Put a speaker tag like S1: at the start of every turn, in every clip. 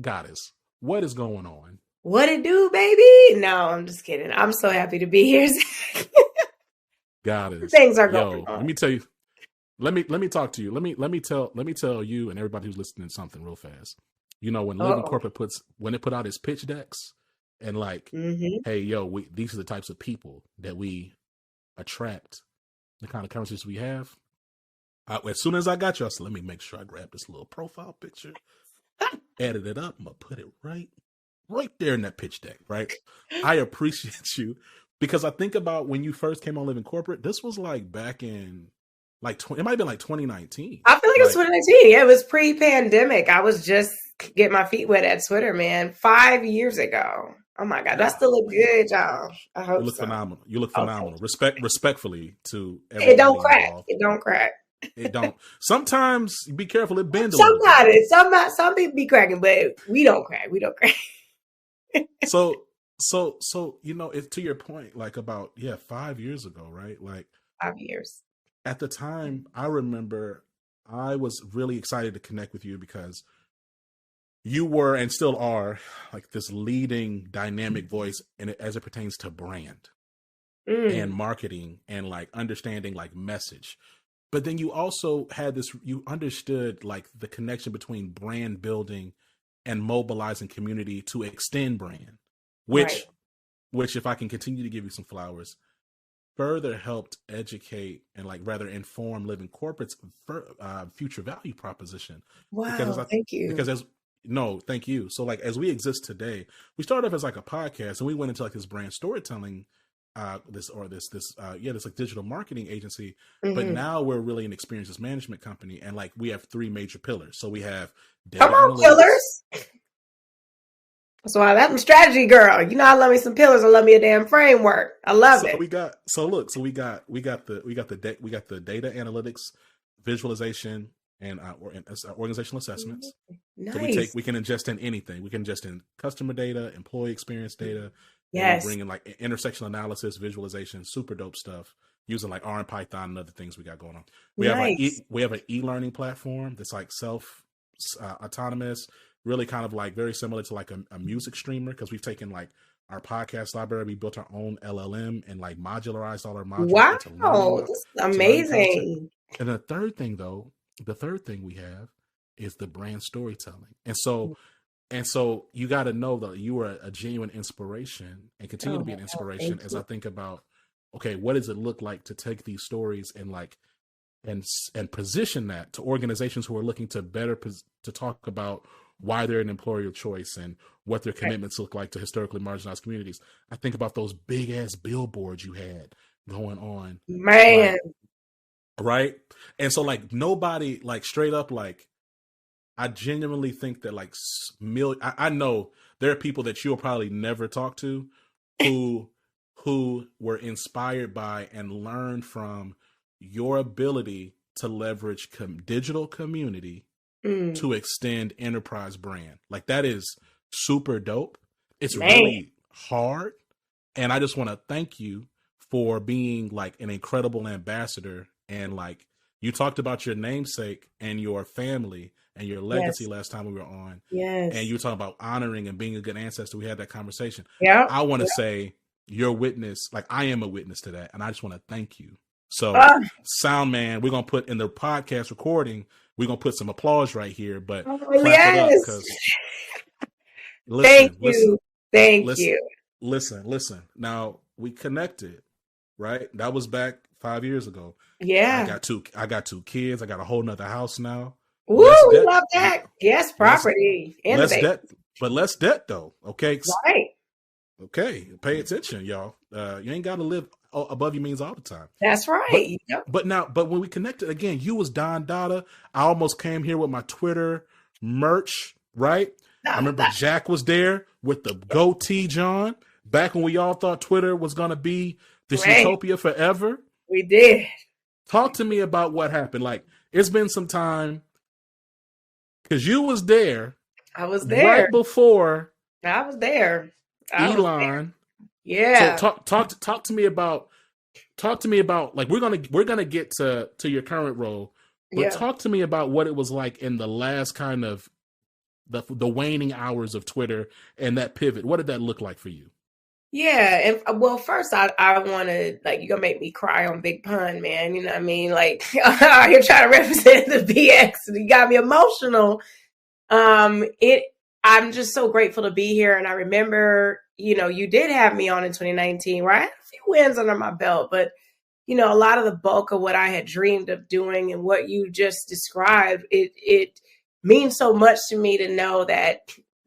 S1: Goddess, what is going on?
S2: What it do, baby? No, I'm just kidding. I'm so happy to be here.
S1: Goddess,
S2: Things are going
S1: yo, let
S2: on.
S1: me tell you. Let me talk to you. Let me tell you and everybody who's listening something real fast. You know, when Living
S2: Uh-oh.
S1: Corporate when it put out its pitch decks and like,
S2: Mm-hmm.
S1: hey, yo, these are the types of people that we attract, the kind of conversations we have. As soon as I got you, I said, let me make sure I grab this little profile picture, edit it up. I'm gonna put it right there in that pitch deck. Right. I appreciate you because I think about when you first came on Living Corporate. This was like back in it might have been like 2019.
S2: I feel like it's 2019. Yeah, it was pre-pandemic. I was just getting my feet wet at Twitter, man. 5 years ago. Oh my God, that still look good, y'all. I hope
S1: you look
S2: so.
S1: phenomenal. You look
S2: Okay.
S1: phenomenal. Respectfully to everybody
S2: It don't crack.
S1: involved.
S2: It don't crack.
S1: It don't. Sometimes be careful. It bends a little
S2: Sometimes some people be cracking, but we don't crack. We don't crack.
S1: So it's to your point, like about 5 years ago, right? Like
S2: 5 years.
S1: At the time, I remember I was really excited to connect with you because you were and still are like this leading dynamic voice as it pertains to brand and marketing and like understanding like message. But then you also had you understood like the connection between brand building and mobilizing community to extend brand, which if I can continue to give you some flowers, further helped educate and like rather inform Living Corporate's future value proposition.
S2: Wow, thank you.
S1: Thank you. So like as we exist today, we started off as like a podcast and we went into like this brand storytelling, this like digital marketing agency. Mm-hmm. But now we're really an experiences management company and like we have 3 major pillars. So we have
S2: data analytics. Pillars. So I'm a strategy girl. You know, I love me some pillars. I love me a damn framework. I love it.
S1: We got the data analytics, visualization, and organizational assessments.
S2: Nice.
S1: So we can ingest in anything. We can ingest in customer data, employee experience data.
S2: Yes.
S1: We bring in like intersection analysis, visualization, super dope stuff using like R and Python and other things we got going on. We have an e-learning platform that's like autonomous. Really kind of like very similar to like a music streamer because we've taken like our podcast library, we built our own LLM and like modularized all our modules.
S2: Wow, that's amazing.
S1: And the third thing we have is the brand storytelling. And so you got to know that you are a genuine inspiration and continue to be an inspiration as I think about, okay, what does it look like to take these stories and like, and position that to organizations who are looking to to talk about why they're an employer of choice and what their commitments look like to historically marginalized communities. I think about those big ass billboards you had going on.
S2: Man.
S1: Right. And so like nobody like straight up, like I genuinely think that like I know there are people that you'll probably never talk to who were inspired by and learned from your ability to leverage digital community to extend enterprise brand. Like that is super dope. It's really hard. And I just want to thank you for being like an incredible ambassador. And like you talked about your namesake and your family and your legacy last time we were on.
S2: Yes.
S1: And you were talking about honoring and being a good ancestor. We had that conversation.
S2: Yeah.
S1: I want to say your witness, like I am a witness to that. And I just want to thank you. So sound man, we're going to put in the podcast recording, we're going to put some applause right here, but clap it up because
S2: thank you.
S1: Listen. Now we connected, right? That was back 5 years ago.
S2: Yeah.
S1: I got two kids. I got a whole nother house now.
S2: Woo, we love that. Yes, property.
S1: Less debt though. Okay.
S2: Right.
S1: Okay. Pay attention, y'all. You ain't got to live above your means all the time.
S2: That's right.
S1: But when we connected again, you was Don Dada. I almost came here with my Twitter merch, right? I remember Jack was there with the goatee, John, back when we all thought Twitter was going to be this utopia forever.
S2: We did.
S1: Talk to me about what happened. Like, it's been some time because you was there.
S2: I was there.
S1: Right before.
S2: I was there.
S1: Elon.
S2: Yeah.
S1: So talk to me about like we're gonna get to your current role, but talk to me about what it was like in the last kind of the waning hours of Twitter and that pivot? What did that look like for you?
S2: Yeah, and well, first I want to like you're gonna make me cry on Big Pun, man. You know what I mean? Like you're trying to represent the BX, and you got me emotional. It I'm just so grateful to be here, and I remember, you did have me on in 2019, where I had a few wins under my belt, but a lot of the bulk of what I had dreamed of doing and what you just described, it means so much to me to know that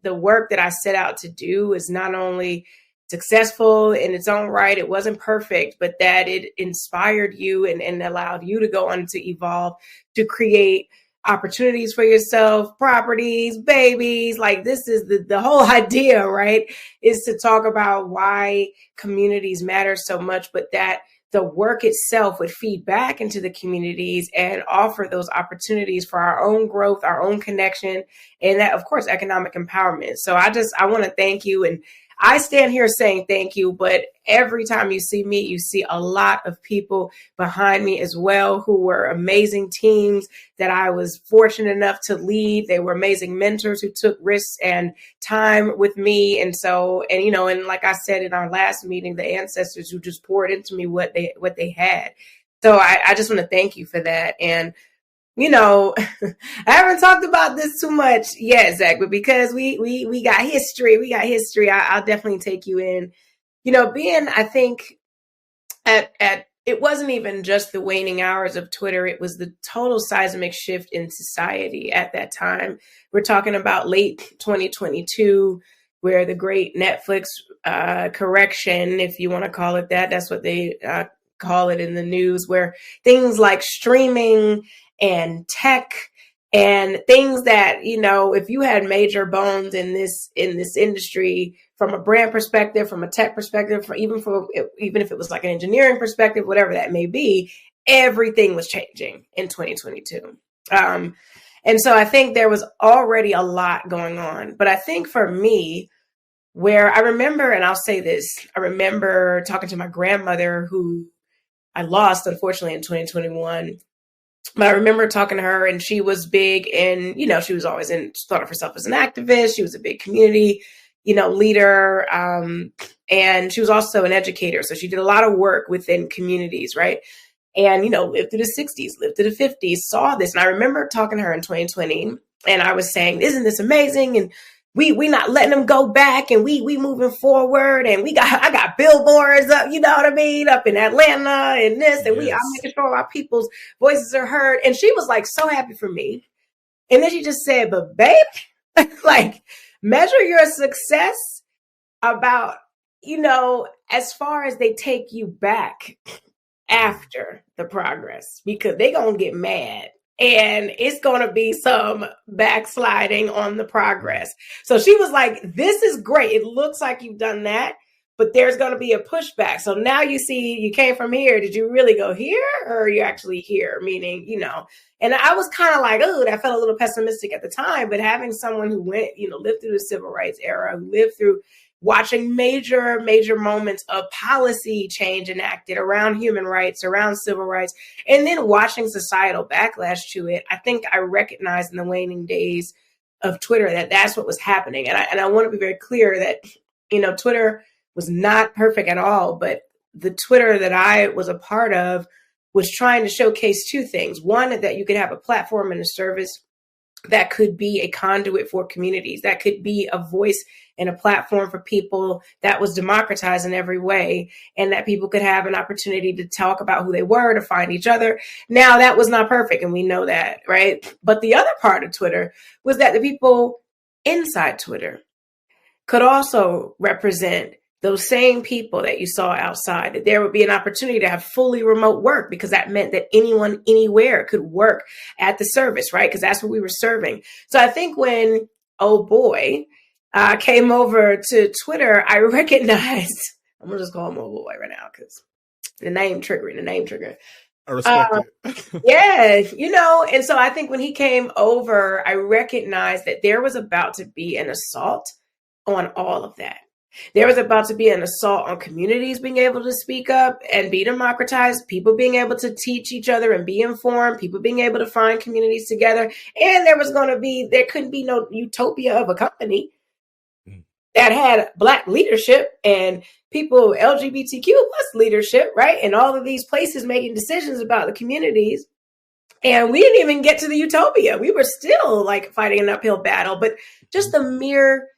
S2: the work that I set out to do is not only successful in its own right, it wasn't perfect, but that it inspired you and allowed you to go on to evolve, to create opportunities for yourself, properties, babies. Like this is the whole idea, right? Is to talk about why communities matter so much, but that the work itself would feed back into the communities and offer those opportunities for our own growth, our own connection, and that, of course, economic empowerment. So I want to thank you. And I stand here saying thank you, but every time you see me, you see a lot of people behind me as well who were amazing teams that I was fortunate enough to lead. They were amazing mentors who took risks and time with me. And so, and like I said in our last meeting, the ancestors who just poured into me what they had. So I just want to thank you for that. And I haven't talked about this too much yet, Zach, but because we got history, I'll definitely take you in. I think at it wasn't even just the waning hours of Twitter, it was the total seismic shift in society at that time. We're talking about late 2022, where the great Netflix correction, if you want to call it that, that's what they call it in the news, where things like streaming and tech and things that, if you had major bones in this industry from a brand perspective, from a tech perspective, even if it was like an engineering perspective, whatever that may be, everything was changing in 2022. And so I think there was already a lot going on. But I think for me, where I remember, and I'll say this, I remember talking to my grandmother who I lost, unfortunately, in 2021. But I remember talking to her, and she was big in, she was always thought of herself as an activist. She was a big community, leader. And she was also an educator. So she did a lot of work within communities, right? And, lived through the 60s, lived through the 50s, saw this. And I remember talking to her in 2020, and I was saying, isn't this amazing? And we not letting them go back, and we moving forward, and I got billboards up, you know what I mean, up in Atlanta and this, and I'm making sure our people's voices are heard. And she was like so happy for me. And then she just said, but babe, like measure your success about, as far as they take you back after the progress, because they gonna get mad. And it's going to be some backsliding on the progress. So she was like, this is great. It looks like you've done that, but there's going to be a pushback. So now you see, you came from here. Did you really go here, or are you actually here? Meaning, and I was kind of like, oh, that felt a little pessimistic at the time. But having someone who went, lived through the civil rights era, who lived through watching major moments of policy change enacted around human rights, around civil rights, and then watching societal backlash to it, I think I recognized in the waning days of Twitter that that's what was happening. And I want to be very clear that, Twitter was not perfect at all, but the Twitter that I was a part of was trying to showcase two things. One, that you could have a platform and a service that could be a conduit for communities, that could be a voice and a platform for people that was democratized in every way, and that people could have an opportunity to talk about who they were, to find each other. Now, that was not perfect, and we know that, right? But the other part of Twitter was that the people inside Twitter could also represent those same people that you saw outside, that there would be an opportunity to have fully remote work, because that meant that anyone, anywhere could work at the service, right? Because that's what we were serving. So I think when, oh boy, came over to Twitter, I recognized, I'm going to just call him oh boy right now, because the name trigger.
S1: I respect it.
S2: Yeah, and so I think when he came over, I recognized that there was about to be an assault on all of that. There was about to be an assault on communities being able to speak up and be democratized, people being able to teach each other and be informed, people being able to find communities together. And there couldn't be no utopia of a company that had Black leadership and people LGBTQ plus leadership, right? And all of these places making decisions about the communities. And we didn't even get to the utopia. We were still like fighting an uphill battle, but just the mere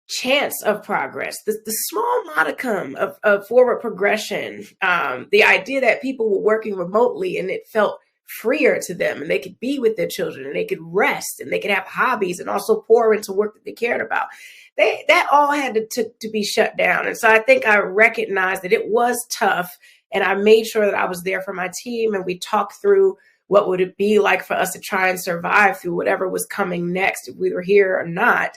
S2: chance of progress, the small modicum of forward progression, the idea that people were working remotely and it felt freer to them and they could be with their children and they could rest and they could have hobbies and also pour into work that they cared about. That all had to be shut down. And so I think I recognized that it was tough, and I made sure that I was there for my team and we talked through what would it be like for us to try and survive through whatever was coming next, if we were here or not.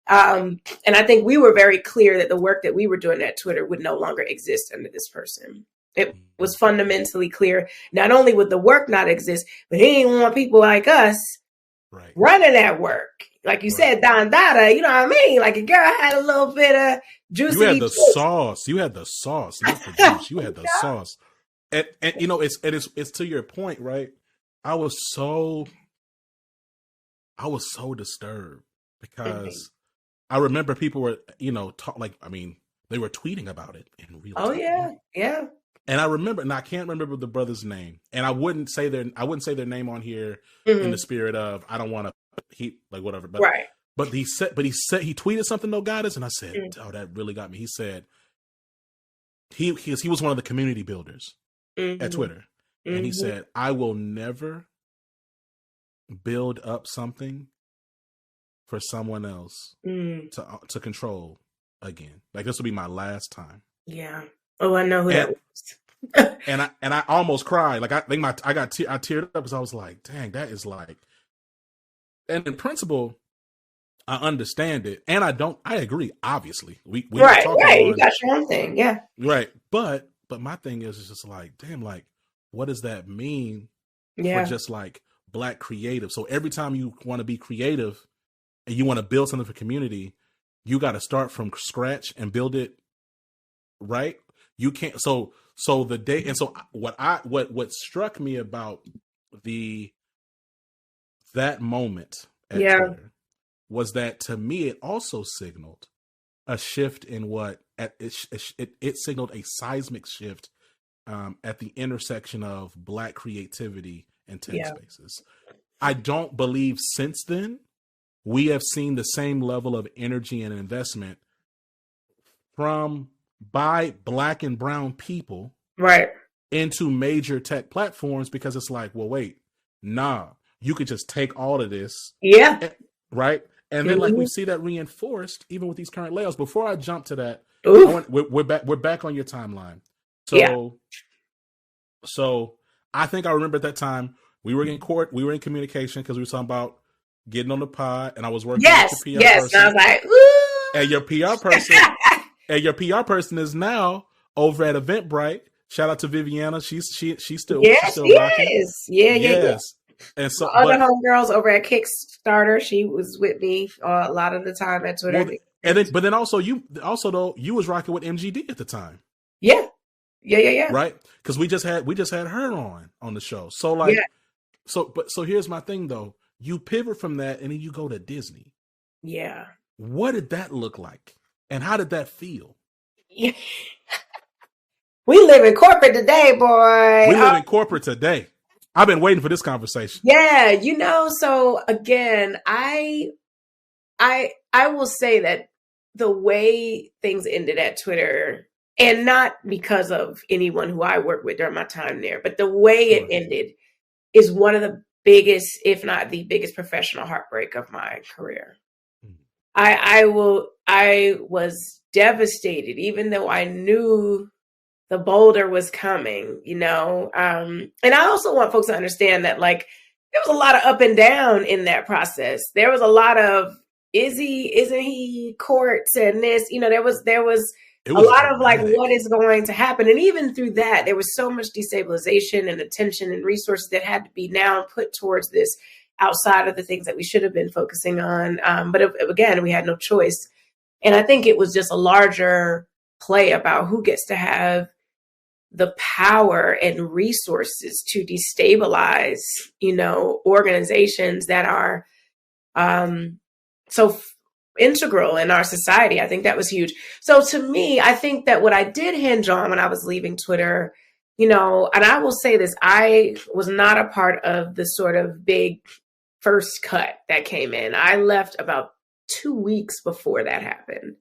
S2: And I think we were very clear that the work that we were doing at Twitter would no longer exist under this person. It was fundamentally clear. Not only would the work not exist, but he didn't want people like us running that work. Like you said, Don Dada, you know what I mean? Like a girl had a little bit of juicy.
S1: You had the sauce. You had the sauce, not the juice. You had the sauce. And you know, it's to your point, right? I was so disturbed because I remember people were, you know, they were tweeting about it in real time.
S2: Oh yeah.
S1: And I remember, and I can't remember the brother's name, and I wouldn't say their name on here in the spirit of I don't want to whatever. But but he tweeted something, no guidance, and I said, oh, that really got me. He said he was one of the community builders at Twitter, and he said, I will never build up something for someone else to control again. Like, this will be my last time.
S2: Yeah. Oh, I know who that was.
S1: and I almost cried. Like, I think I teared up because I was like, dang, that is like. And in principle, I understand it, and I agree. Obviously, we
S2: right. You got your own thing, yeah.
S1: Right, but my thing is, it's just like, damn, like, what does that mean for just like Black creative? So every time you want to be creative and you want to build something for community, you got to start from scratch and build it. Right, you can't. So the day, and so what struck me about that moment at Twitter was that, to me, it also signaled a shift in it signaled a seismic shift at the intersection of Black creativity and tech spaces. I don't believe since then we have seen the same level of energy and investment by Black and brown people into major tech platforms, because it's like, well, wait, nah. You could just take all of this.
S2: Yeah.
S1: Right. And then like we see that reinforced even with these current layoffs. Before I jump to that, we're back on your timeline. So I think I remember at that time we were in court, we were in communication because we were talking about getting on the pod, and I was working with your PR person.
S2: And I was like, ooh.
S1: And your PR person is now over at Eventbrite. Shout out to Viviana. She's still rocking.
S2: Yeah. And so other homegirls over at Kickstarter, she was with me a lot of the time at Twitter.
S1: But then also you was rocking with MGD at the time.
S2: Yeah.
S1: Right, because we just had her on the show. So like, so here's my thing though. You pivot from that and then you go to Disney.
S2: Yeah.
S1: What did that look like, and how did that feel?
S2: Yeah. We live in corporate today, boy.
S1: We live in corporate today. I've been waiting for this conversation.
S2: Yeah, so again, I will say that the way things ended at Twitter, and not because of anyone who I worked with during my time there, but the way it ended is one of the biggest, if not the biggest, professional heartbreak of my career. I was devastated, even though I knew the boulder was coming, you know. And I also want folks to understand that, like, there was a lot of up and down in that process. There was a lot of isn't he courts and this, you know, there was a lot of like, what is going to happen? And even through that, there was so much destabilization and attention and resources that had to be now put towards this outside of the things that we should have been focusing on. But again, we had no choice. And I think it was just a larger play about who gets to have the power and resources to destabilize, organizations that are so integral in our society. I think that was huge. So to me, I think that what I did hinge on when I was leaving Twitter, and I will say this, I was not a part of the sort of big first cut that came in. I left about 2 weeks before that happened.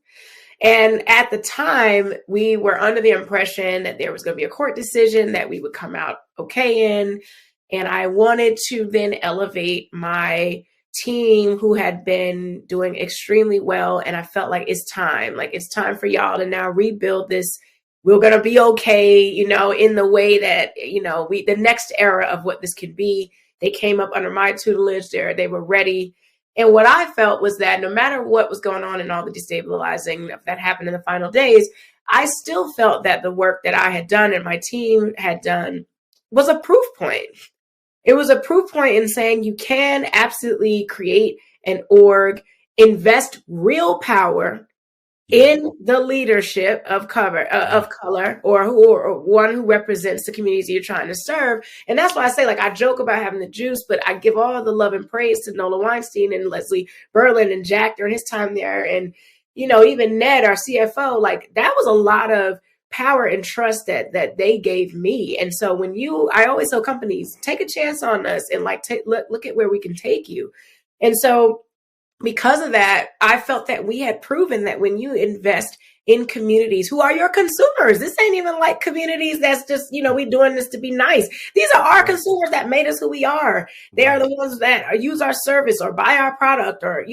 S2: And at the time, we were under the impression that there was going to be a court decision that we would come out okay in. And I wanted to then elevate my team who had been doing extremely well. And I felt like it's time for y'all to now rebuild this. We're going to be okay, in the way that, the next era of what this could be. They came up under my tutelage there. They were ready. And what I felt was that no matter what was going on and all the destabilizing that happened in the final days, I still felt that the work that I had done and my team had done was a proof point. It was a proof point in saying you can absolutely create an org, invest real power in the leadership of color, or one who represents the communities you're trying to serve. And that's why I say, I joke about having the juice, but I give all the love and praise to Nola Weinstein and Leslie Berlin and Jack during his time there. And, even Ned, our CFO, that was a lot of power and trust that they gave me. And so I always tell companies, take a chance on us and look at where we can take you. And so because of that, I felt that we had proven that when you invest in communities who are your consumers, this ain't even like communities that's just, we doing this to be nice. These are our consumers that made us who we are. They are the ones that use our service or buy our product or,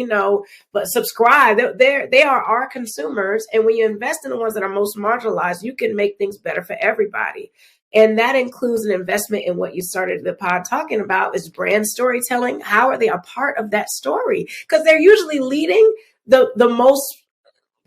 S2: but subscribe. They are our consumers. And when you invest in the ones that are most marginalized, you can make things better for everybody. And that includes an investment in what you started the pod talking about is brand storytelling. How are they a part of that story? Because they're usually leading the most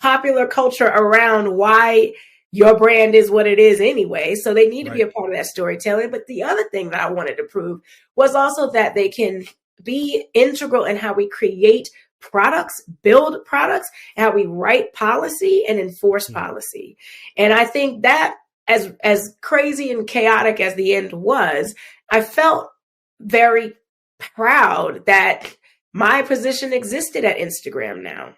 S2: popular culture around why your brand is what it is anyway. So they need to be a part of that storytelling. But the other thing that I wanted to prove was also that they can be integral in how we create products, build products, and how we write policy and enforce policy. And I think that as crazy and chaotic as the end was, I felt very proud that my position existed at Instagram now.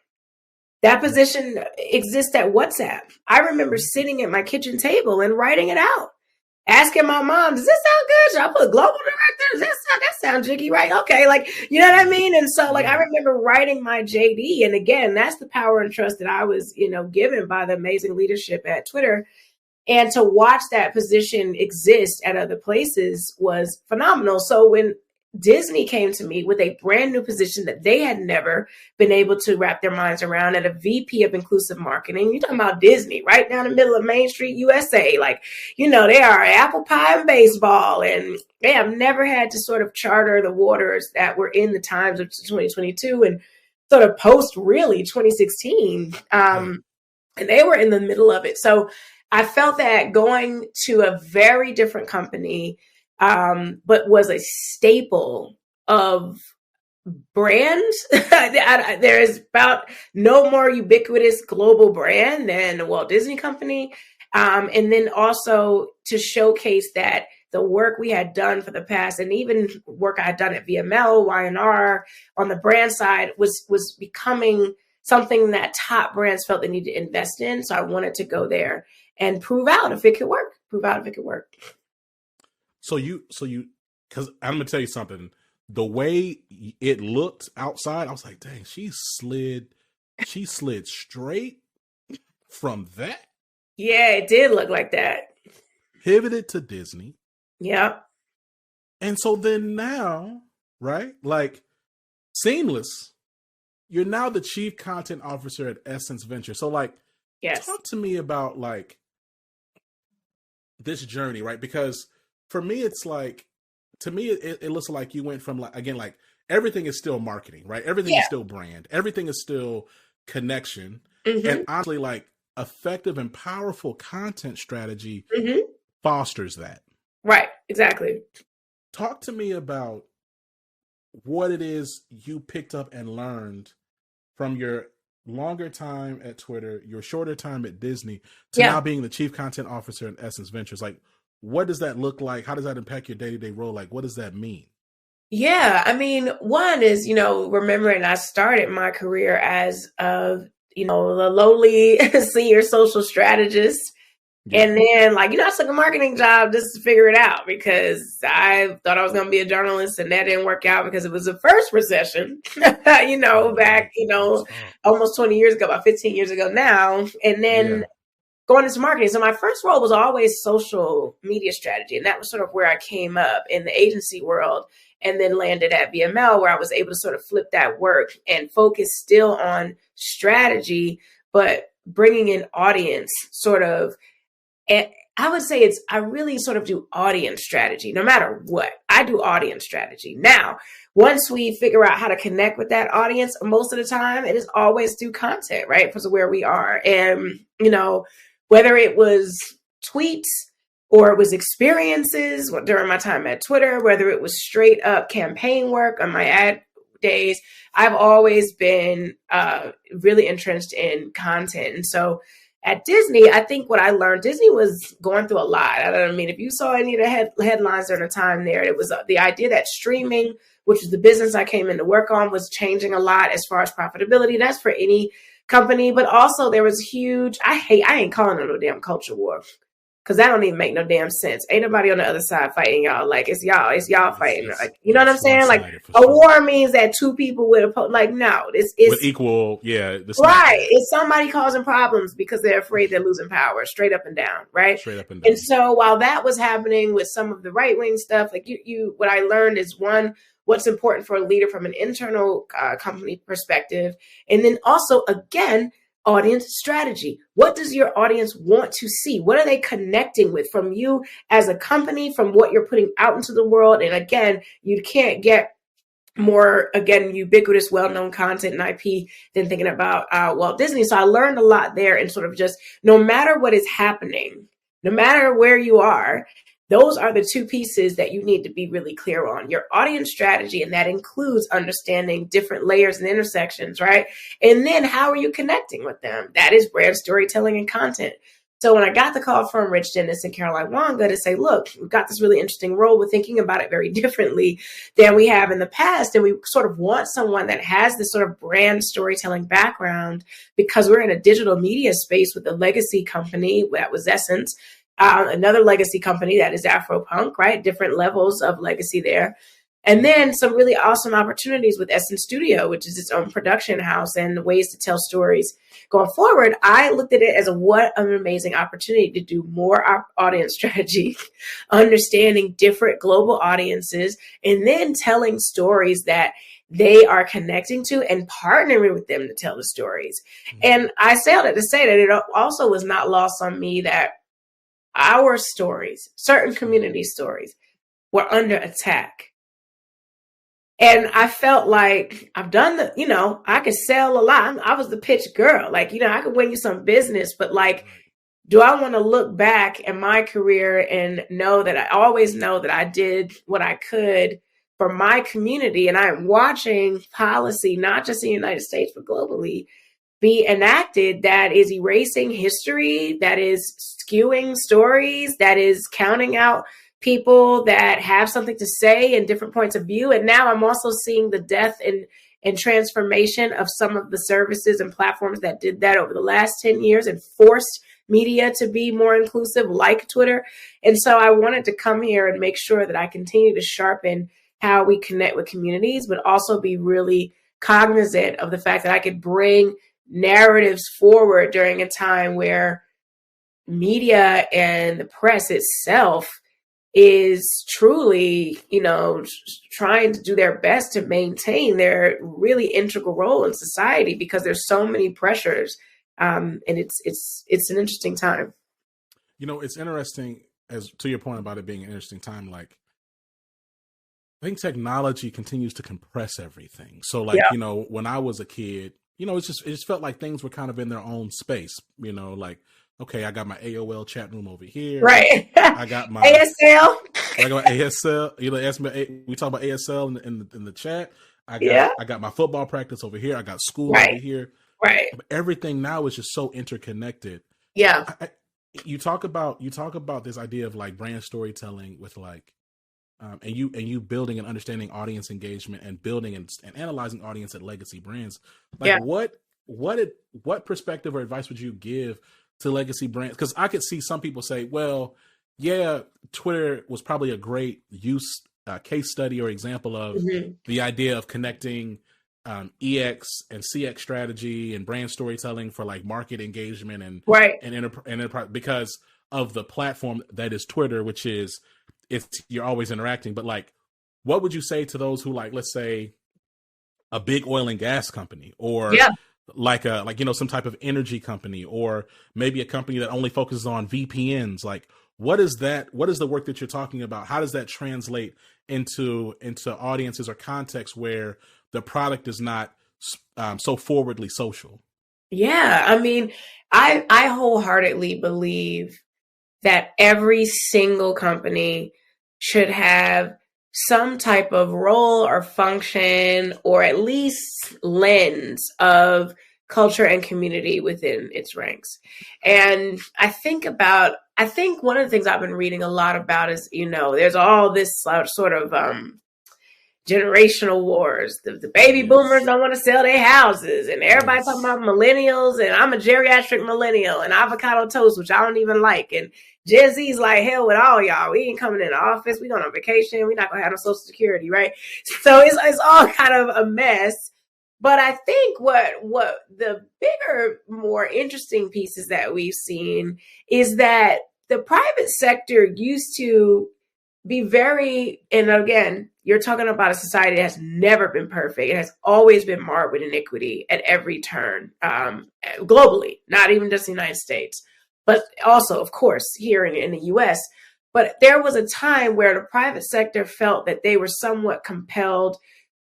S2: That position exists at WhatsApp. I remember sitting at my kitchen table and writing it out, asking my mom, does this sound good? Should I put global director? Does that sound jiggy, right? Okay, you know what I mean? And so I remember writing my JD. And again, that's the power and trust that I was, given by the amazing leadership at Twitter. And to watch that position exist at other places was phenomenal. So when Disney came to me with a brand new position that they had never been able to wrap their minds around at a VP of inclusive marketing, you're talking about Disney right down the middle of Main Street, USA. They are apple pie and baseball, and they have never had to sort of charter the waters that were in the times of 2022 and sort of post really 2016. And they were in the middle of it. So I felt that going to a very different company, but was a staple of brands. There is about no more ubiquitous global brand than the Walt Disney Company. And then also to showcase that the work we had done for the past, and even work I had done at VML, Y&R on the brand side was becoming something that top brands felt they needed to invest in. So I wanted to go there and prove out if it could work.
S1: So you, because I'm gonna tell you something. The way it looked outside, I was like, dang, she slid straight from that.
S2: Yeah, it did look like that.
S1: Pivoted to Disney.
S2: Yep.
S1: And so then now, right? Seamless. You're now the chief content officer at Essence Venture. So
S2: yes.
S1: Talk to me about this journey, right? Because for me, it's to me, it looks like you went from everything is still marketing, right? Everything is still brand. Everything is still connection. Mm-hmm. And honestly, effective and powerful content strategy fosters that.
S2: Right. Exactly.
S1: Talk to me about what it is you picked up and learned from your longer time at Twitter, your shorter time at Disney, to
S2: Yeah.
S1: now being the chief content officer in Essence Ventures. Like, what does that look like? How does that impact your day-to-day role? Like, what does that mean?
S2: Yeah, I mean, one is, remembering I started my career as the lowly senior social strategist.
S1: Yeah.
S2: And then, I took a marketing job just to figure it out because I thought I was going to be a journalist, and that didn't work out because it was the first recession, back, almost 20 years ago, about 15 years ago now. And then going into marketing. So my first role was always social media strategy. And that was sort of where I came up in the agency world, and then landed at VML, where I was able to sort of flip that work and focus still on strategy, but bringing in audience sort of. And I would say I really sort of do audience strategy, no matter what. I do audience strategy. Now, once we figure out how to connect with that audience, most of the time it is always through content, right? Because of where we are. And, whether it was tweets or it was experiences during my time at Twitter, whether it was straight up campaign work on my ad days, I've always been really entrenched in content. And so at Disney, I think what I learned, Disney was going through a lot. I mean, if you saw any of the headlines during the time there, it was the idea that streaming, which is the business I came in to work on, was changing a lot as far as profitability. That's for any company. But also there was huge, I ain't calling it no damn culture war, because that don't even make no damn sense. Ain't nobody on the other side fighting y'all. Like, it's y'all fighting. Like, you know what I'm saying? Like, a war means that two people no, it's
S1: with equal,
S2: right. It's somebody causing problems because they're afraid they're losing power, straight up and down, right?
S1: Straight up and down.
S2: And so while that was happening with some of the right wing stuff, like what I learned is, one, what's important for a leader from an internal company perspective, and then also, again, audience strategy. What does your audience want to see? What are they connecting with from you as a company, from what you're putting out into the world? And again, you can't get more, again, ubiquitous, well-known content and IP than thinking about Walt Disney. So I learned a lot there, and sort of just, no matter what is happening, no matter where you are, those are the two pieces that you need to be really clear on. Your audience strategy, and that includes understanding different layers and intersections, right? And then how are you connecting with them? That is brand storytelling and content. So when I got the call from Rich Dennis and Caroline Wanga to say, look, we've got this really interesting role, we're thinking about it very differently than we have in the past, and we sort of want someone that has this sort of brand storytelling background, because we're in a digital media space with a legacy company that was Essence, another legacy company that is Afropunk, right? Different levels of legacy there. And then some really awesome opportunities with Essence Studio, which is its own production house, and ways to tell stories going forward. I looked at it as what an amazing opportunity to do more audience strategy, understanding different global audiences, and then telling stories that they are connecting to and partnering with them to tell the stories. Mm-hmm. And I say all that to say that it also was not lost on me that our stories, certain community stories, were under attack. And I felt like I've done I could sell a lot. I was the pitch girl. Like, I could win you some business, but like, do I want to look back at my career and know that I always know that I did what I could for my community? And I'm watching policy, not just in the United States, but globally, be enacted that is erasing history, that is skewing stories, that is counting out people that have something to say and different points of view. And now I'm also seeing the death and transformation of some of the services and platforms that did that over the last 10 years and forced media to be more inclusive, like Twitter. And so I wanted to come here and make sure that I continue to sharpen how we connect with communities, but also be really cognizant of the fact that I could bring narratives forward during a time where media and the press itself is truly, trying to do their best to maintain their really integral role in society, because there's so many pressures. And it's an interesting time.
S1: It's interesting, as to your point about it being an interesting time, like, I think technology continues to compress everything. So like, when I was a kid, it just felt like things were kind of in their own space, like, okay, I got my AOL chat room over here.
S2: Right.
S1: I got my
S2: ASL.
S1: I got my ASL. Ask me. We talk about ASL in the chat. I got my football practice over here. I got school over here.
S2: Right.
S1: Everything now is just so interconnected.
S2: Yeah.
S1: You talk about this idea of like brand storytelling with like and you building and understanding audience engagement and building and analyzing audience at legacy brands. Like
S2: Yeah.
S1: what perspective or advice would you give to legacy brands? Because I could see some people say, well, yeah, Twitter was probably a great case study or example of the idea of connecting EX and CX strategy and brand storytelling for like market engagement and
S2: right.
S1: and because of the platform that is Twitter, which is you're always interacting. But like, what would you say to those who like, let's say, a big oil and gas company, or like some type of energy company, or maybe a company that only focuses on VPNs? Like, what is the work that you're talking about? How does that translate into audiences or context where the product is not so forwardly social?
S2: Yeah, I mean, I wholeheartedly believe that every single company should have some type of role or function or at least lens of culture and community within its ranks. And I think one of the things I've been reading a lot about is, there's all this sort of generational wars. The baby boomers don't want to sell their houses, and everybody talking about millennials, and I'm a geriatric millennial, and avocado toast, which I don't even like, and Gen Z's like, hell with all y'all. We ain't coming in the office. We going on vacation. We're not going to have no social security, right? So it's all kind of a mess. But I think what the bigger, more interesting pieces that we've seen is that the private sector used to be very, and again, you're talking about a society that has never been perfect. It has always been marred with iniquity at every turn, globally, not even just the United States, but also, of course, here in the US. But there was a time where the private sector felt that they were somewhat compelled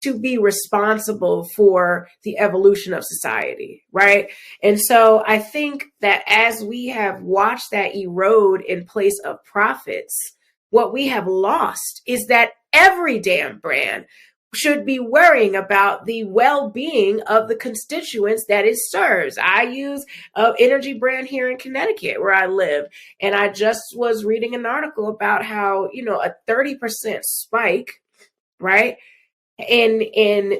S2: to be responsible for the evolution of society, right? And so I think that as we have watched that erode in place of profits, what we have lost is that every damn brand should be worrying about the well-being of the constituents that it serves. I use an energy brand here in Connecticut where I live, and I just was reading an article about how, a 30% spike, right, in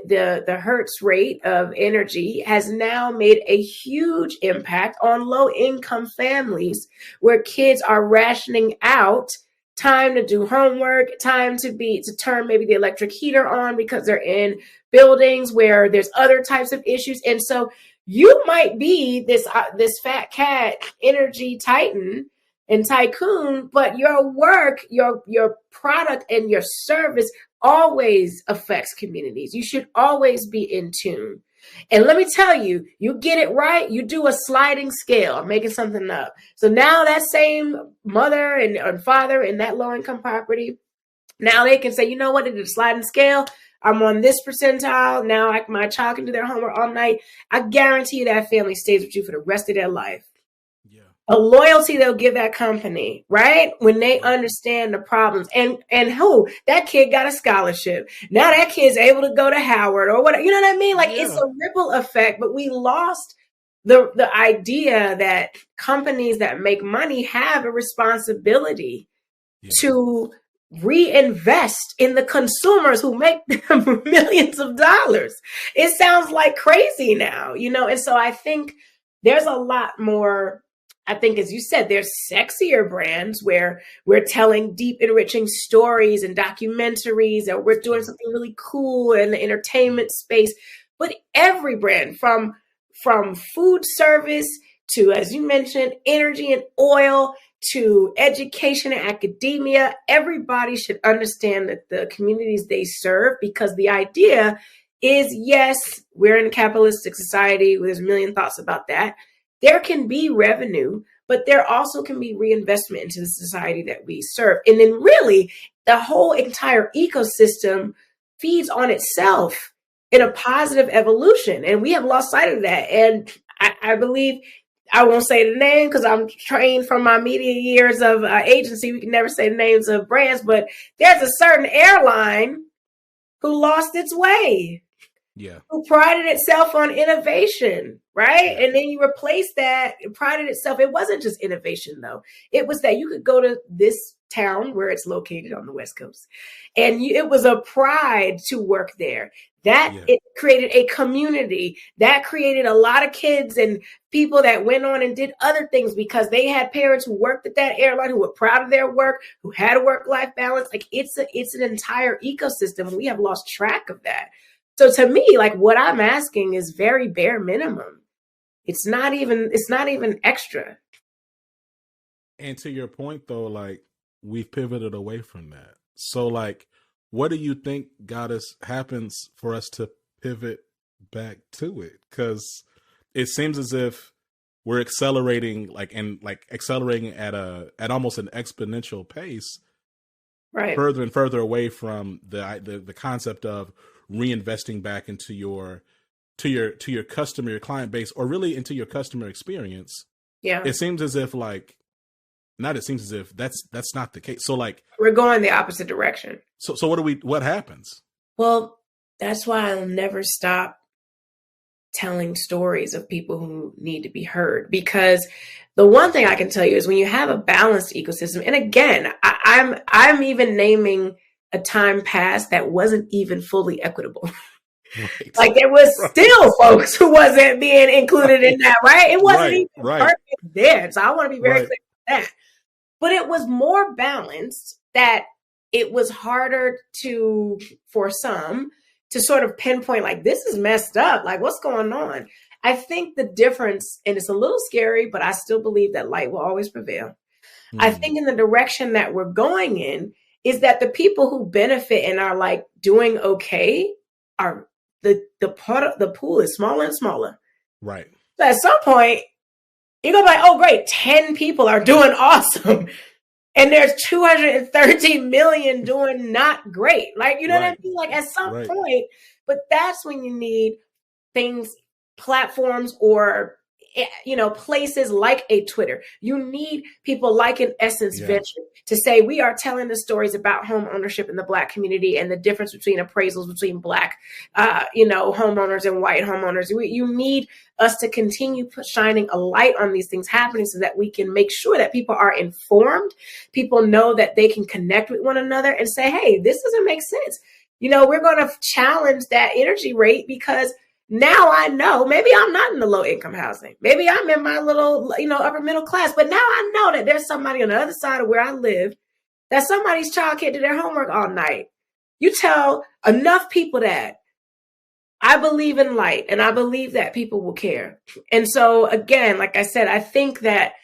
S2: the hertz rate of energy has now made a huge impact on low-income families where kids are rationing out time to do homework, time to turn maybe the electric heater on because they're in buildings where there's other types of issues. And so you might be this fat cat energy titan and tycoon, but your work, your product and your service always affects communities. You should always be in tune. And let me tell you, you get it right, you do a sliding scale. I'm making something up. So now that same mother and father in that low-income property, now they can say, you know what, it is a sliding scale. I'm on this percentile. Now my child can do their homework all night. I guarantee you that family stays with you for the rest of their life. A loyalty they'll give that company, right? When they understand the problems. And that kid got a scholarship. Now that kid's able to go to Howard or whatever. You know what I mean? Like it's a ripple effect, but we lost the idea that companies that make money have a responsibility to reinvest in the consumers who make them millions of dollars. It sounds like crazy now, and so I think there's a lot more. I think, as you said, there's sexier brands where we're telling deep, enriching stories and documentaries, or we're doing something really cool in the entertainment space. But every brand, from food service to, as you mentioned, energy and oil, to education and academia, everybody should understand that the communities they serve, because the idea is, yes, we're in a capitalistic society. There's a million thoughts about that. There can be revenue, but there also can be reinvestment into the society that we serve. And then really, the whole entire ecosystem feeds on itself in a positive evolution. And we have lost sight of that. And I believe, I won't say the name because I'm trained from my media years of agency. We can never say the names of brands, but there's a certain airline who lost its way.
S1: Yeah.
S2: who prided itself on innovation, right?
S1: Yeah.
S2: And then you replace that, it prided itself. It wasn't just innovation, though. It was that you could go to this town where it's located on the West Coast, and it was a pride to work there. That
S1: Yeah.
S2: it created a community that created a lot of kids and people that went on and did other things because they had parents who worked at that airline, who were proud of their work, who had a work-life balance. Like it's an entire ecosystem. We have lost track of that. So to me, like what I'm asking is very bare minimum. It's not even extra.
S1: And to your point though, like we've pivoted away from that. So like what do you think happens for us to pivot back to it? Because it seems as if we're accelerating accelerating at almost an exponential pace,
S2: Right.
S1: further and further away from the concept of reinvesting back into your customer, your client base, or really into your customer experience.
S2: Yeah.
S1: It seems as if that's not the case. So like
S2: we're going the opposite direction.
S1: So what happens?
S2: Well, that's why I'll never stop telling stories of people who need to be heard, because the one thing I can tell you is when you have a balanced ecosystem, and again, I'm even naming a time past that wasn't even fully equitable. Right. Like there was still folks who wasn't being included in that, right? It wasn't even perfect then. So I want to be very clear with that. But it was more balanced, that it was harder for some to sort of pinpoint, like, this is messed up. Like, what's going on? I think the difference, and it's a little scary, but I still believe that light will always prevail. I think in the direction that we're going in is that the people who benefit and are like doing okay are the part of the pool is smaller and smaller.
S1: Right.
S2: So at some point, you're going to be like, oh, great, 10 people are doing awesome. And there's 230 million doing not great. Like, you know what I mean? Like at some point, but that's when you need things, platforms, or, you know, places like a Twitter. You need people like an Essence Venture to say, we are telling the stories about home ownership in the Black community and the difference between appraisals between Black, homeowners and white homeowners. You need us to continue shining a light on these things happening so that we can make sure that people are informed. People know that they can connect with one another and say, hey, this doesn't make sense. You know, we're going to challenge that energy rate because now I know maybe I'm not in the low income housing. Maybe I'm in my little, upper middle class. But now I know that there's somebody on the other side of where I live, that somebody's child can't do their homework all night. You tell enough people that. I believe in light, and I believe that people will care. And so, again, like I said, I think that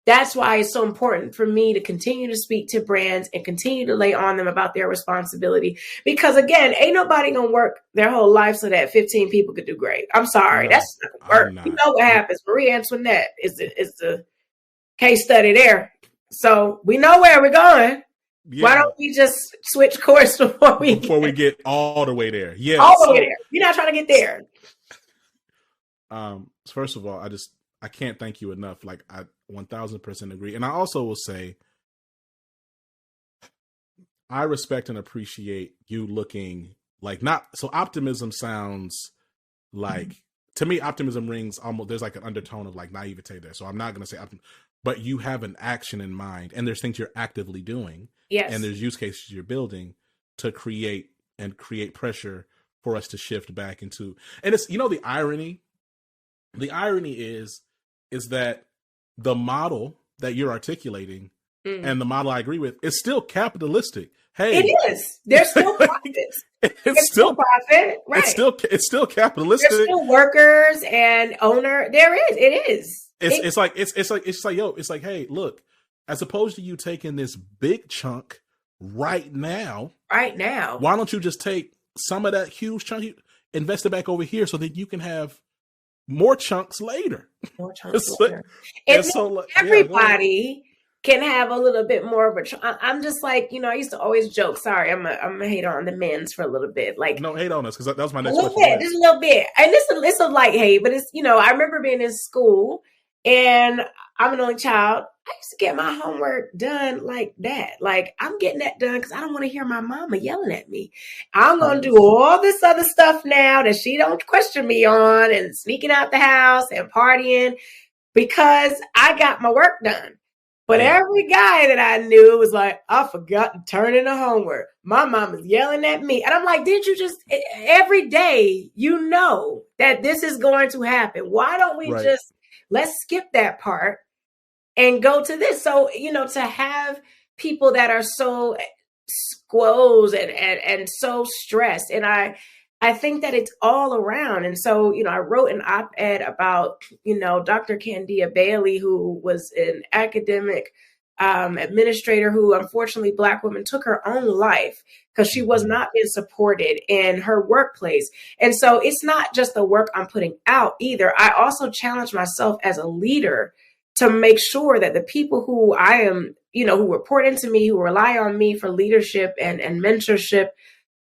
S2: that's why it's so important for me to continue to speak to brands and continue to lay on them about their responsibility. Because, again, ain't nobody going to work their whole life so that 15 people could do great. I'm sorry. That's not going to work. You know what happens. Marie Antoinette is the case study there. So we know where we're going. Yeah. Why don't we just switch course before we
S1: get all the way there? Yeah,
S2: all the way there. You're not trying to get there.
S1: First of all, I can't thank you enough. Like I 1000% agree, and I also will say, I respect and appreciate you looking like not so. Optimism sounds like to me. Optimism rings almost. There's like an undertone of like naivete there. So I'm not going to say optimism, but you have an action in mind, and there's things you're actively doing.
S2: Yes.
S1: And there's use cases you're building to create pressure for us to shift back into. And it's, the irony is that the model that you're articulating and the model I agree with is still capitalistic. Hey,
S2: it is. There's still profits.
S1: It's still
S2: profit. Right.
S1: It's still capitalistic.
S2: There's still workers and owner. There is. It is.
S1: It's like, hey, look, as opposed to you taking this big chunk right now, why don't you just take some of that huge chunk, invest it back over here so that you can have more chunks later?
S2: More chunks later. And so everybody can have a little bit more of a I'm just like, I used to always joke, sorry, I'm a hate on the men's for a little bit. Like,
S1: no, hate on us, because that was my next
S2: question. Just a little bit. And it's a light hate, but it's, I remember being in school And I'm an only child. I used to get my homework done like that. Like, I'm getting that done because I don't want to hear my mama yelling at me. I'm going to do all this other stuff now that she don't question me on, and sneaking out the house and partying because I got my work done. But every guy that I knew was like, I forgot to turn in the homework. My mom is yelling at me. And I'm like, did you just, every day, you know that this is going to happen. Why don't we just, let's skip that part and go to this? So, to have people that are so squoze and so stressed. And I think that it's all around. And so, I wrote an op-ed about, Dr. Candia Bailey, who was an academic administrator who, unfortunately, Black women took her own life because she was not being supported in her workplace. And so it's not just the work I'm putting out either. I also challenge myself as a leader to make sure that the people who I am, who report into me, who rely on me for leadership and mentorship,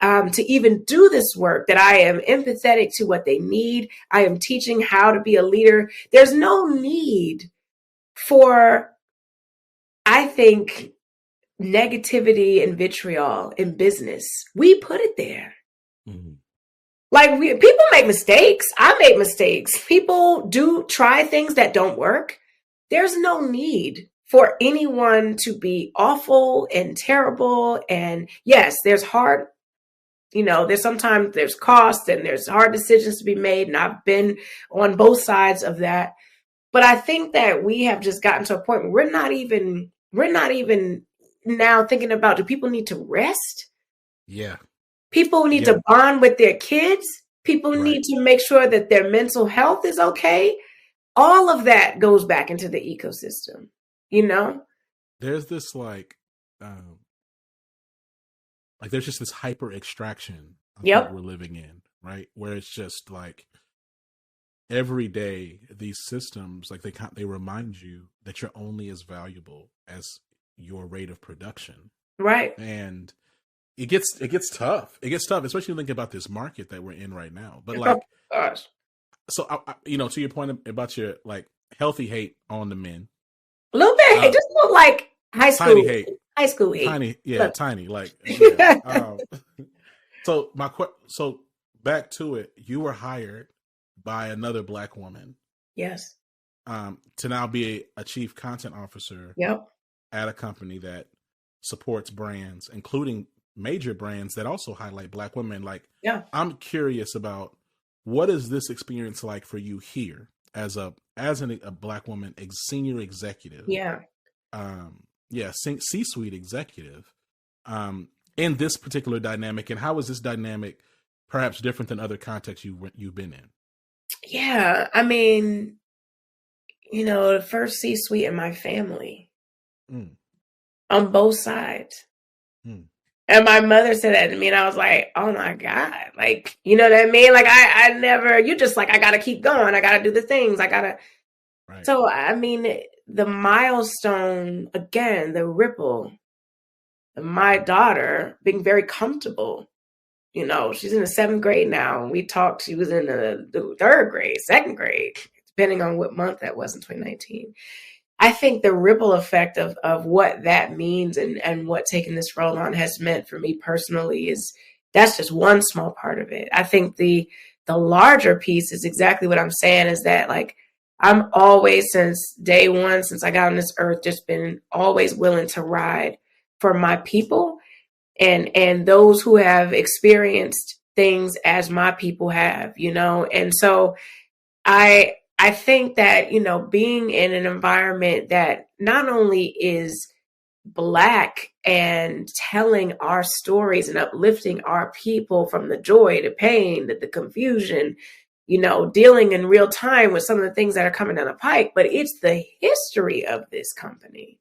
S2: to even do this work, that I am empathetic to what they need. I am teaching how to be a leader. There's no need for, I think, negativity and vitriol in business. We put it there. Mm-hmm. Like, people make mistakes. I make mistakes. People do try things that don't work. There's no need for anyone to be awful and terrible. And yes, there's hard, there's cost and there's hard decisions to be made. And I've been on both sides of that. But I think that we have just gotten to a point where we're not even now thinking about, do people need to rest?
S1: Yeah.
S2: People need to bond with their kids. People need to make sure that their mental health is okay. All of that goes back into the ecosystem, There's
S1: this there's just this hyper extraction of what we're living in, right? Where it's just like every day these systems, like they remind you that you're only as valuable as your rate of production.
S2: Right.
S1: And it gets tough. It gets tough, especially thinking about this market that we're in right now. But like,
S2: gosh.
S1: So, to your point about your healthy hate on the men.
S2: A little bit. It just looked like high school.
S1: Tiny hate.
S2: High school hate.
S1: Tiny. Yeah, tiny. Yeah. So back to it. You were hired by another Black woman.
S2: Yes.
S1: To now be a chief content officer.
S2: Yep.
S1: At a company that supports brands, including major brands that also highlight Black women. I'm curious about, what is this experience like for you here as a Black woman, senior executive?
S2: Yeah.
S1: C-suite executive, in this particular dynamic, and how is this dynamic perhaps different than other contexts you've been in?
S2: Yeah, I mean, the first C-suite in my family, on both sides. And my mother said that to me, and I was like, oh my God. Like, you know what I mean? Like, I never, you just like, I got to keep going. I got to do the things. I got to. Right. So, I mean, the milestone, again, the ripple, my daughter being very comfortable. She's in the 7th grade now. We talked, she was in the 3rd grade, 2nd grade, depending on what month that was in 2019. I think the ripple effect of what that means and what taking this role on has meant for me personally that's just one small part of it. I think the larger piece is exactly what I'm saying, is that like, I'm always, since day one, since I got on this earth, just been always willing to ride for my people and those who have experienced things as my people have, and so I think that, being in an environment that not only is Black and telling our stories and uplifting our people from the joy, the pain, the confusion, dealing in real time with some of the things that are coming down the pike, but it's the history of this company.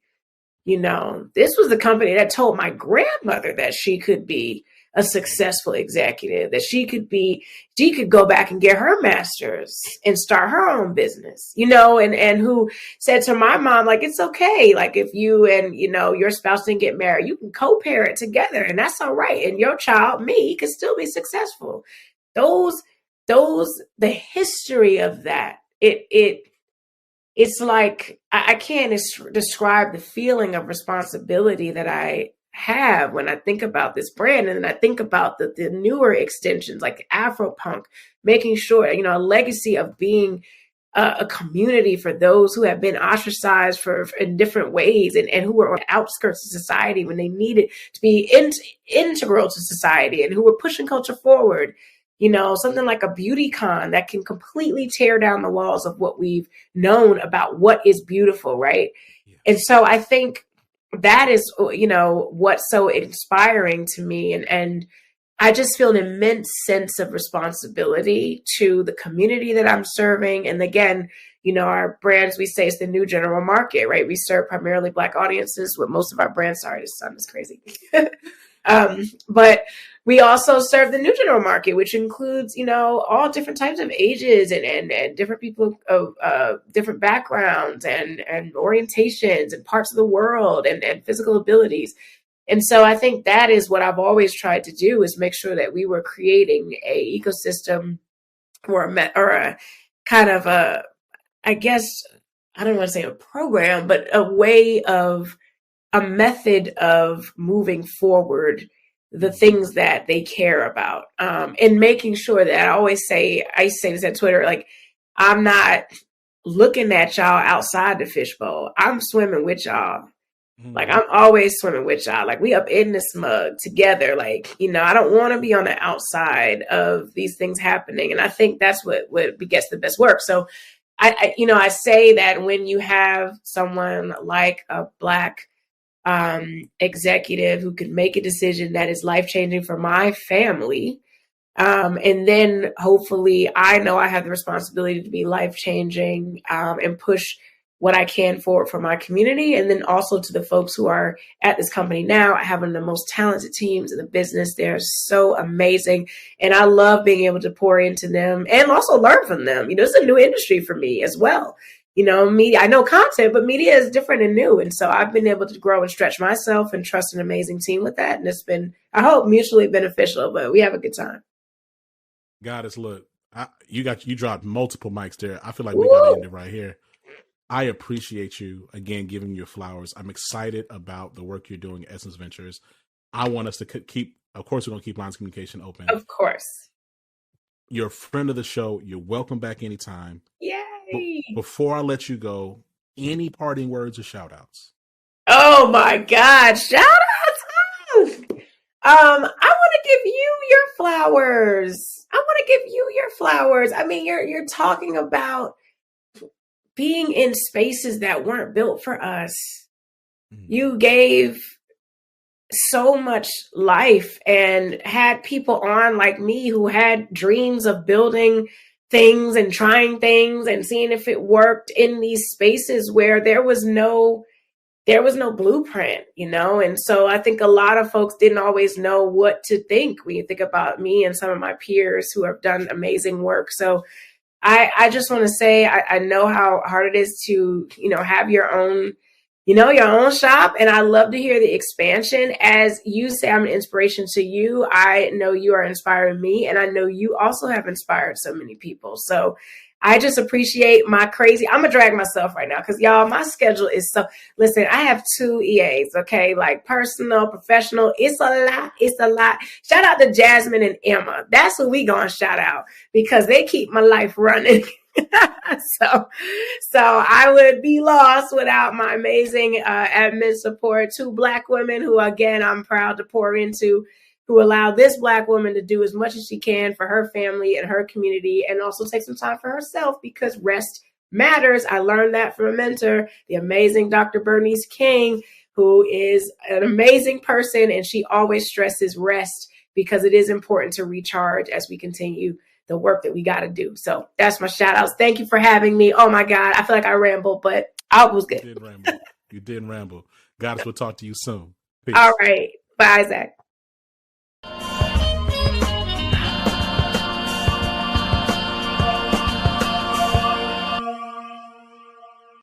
S2: This was the company that told my grandmother that she could be a successful executive, that she could go back and get her master's and start her own business, and who said to my mom, like, it's okay. Like, if you and, your spouse didn't get married, you can co-parent together and that's all right. And your child, me, can still be successful. The history of that, it it's like I can't describe the feeling of responsibility that I have when I think about this brand, and then I think about the newer extensions like Afropunk, making sure, you know, a legacy of being a community for those who have been ostracized for in different ways, and who were on the outskirts of society when they needed to be integral to society, and who were pushing culture forward. You know, something like a beauty con that can completely tear down the walls of what we've known about what is beautiful, right?
S1: Yeah.
S2: And so I think that is, you know, what's so inspiring to me. And I just feel an immense sense of responsibility to the community that I'm serving. And again, you know, our brands, we say it's the new general market, right? We serve primarily Black audiences with most of our brands. Sorry, this sun is crazy. But we also serve the new general market, which includes, you know, all different types of ages and different people of different backgrounds and orientations and parts of the world and physical abilities. And so I think that is what I've always tried to do, is make sure that we were creating a ecosystem or a kind of a, I guess, I don't want to say a program, but a way of a method of moving forward the things that they care about, and making sure that I say this at Twitter, like, I'm not looking at y'all outside the fishbowl. I'm swimming with y'all. Like, I'm always swimming with y'all. Like, we up in this mug together. Like, you know, I don't want to be on the outside of these things happening. And I think that's what begets the best work. So I say that when you have someone like a Black executive who can make a decision that is life-changing for my family, and then hopefully I know I have the responsibility to be life-changing, and push what I can for my community. And then also to the folks who are at this company now, having the most talented teams in the business. They're so amazing. And I love being able to pour into them and also learn from them. You know, it's a new industry for me as well. You know, media, I know content, but media is different and new. And so I've been able to grow and stretch myself and trust an amazing team with that. And it's been, I hope, mutually beneficial, but we have a good time.
S1: Goddess, look, you dropped multiple mics there. I feel like we
S2: Woo!
S1: got to end it right here. I appreciate you, again, giving your flowers. I'm excited about the work you're doing at Essence Ventures. I want us to keep, of course, we're going to keep lines of communication open.
S2: Of course.
S1: You're a friend of the show. You're welcome back anytime.
S2: Yay!
S1: Before I let you go, any parting words or shout outs?
S2: Oh my God, shout outs! I want to give you your flowers. I mean, you're talking about being in spaces that weren't built for us. You gave so much life and had people on like me who had dreams of building things and trying things and seeing if it worked in these spaces where there was no blueprint, you know? And so I think a lot of folks didn't always know what to think when you think about me and some of my peers who have done amazing work. So I just want to say, I know how hard it is to, you know, have your own shop. And I love to hear the expansion. As you say, I'm an inspiration to you. I know you are inspiring me. And I know you also have inspired so many people. So I just appreciate I'm going to drag myself right now because, y'all, my schedule is listen, I have 2 EAs, okay? Like personal, professional. It's a lot. Shout out to Jasmine and Emma. That's who we going to shout out because they keep my life running. So I would be lost without my amazing admin support. 2 Black women who, again, I'm proud to pour into, who allow this Black woman to do as much as she can for her family and her community, and also take some time for herself because rest matters. I learned that from a mentor, the amazing Dr. Bernice King, who is an amazing person, and she always stresses rest because it is important to recharge as we continue the work that we got to do. So that's my shout outs. Thank you for having me. Oh my God. I feel like I rambled, but I was good.
S1: You didn't ramble. You didn't ramble. Goddess, we'll talk to you soon. Peace.
S2: All right. Bye, Zach.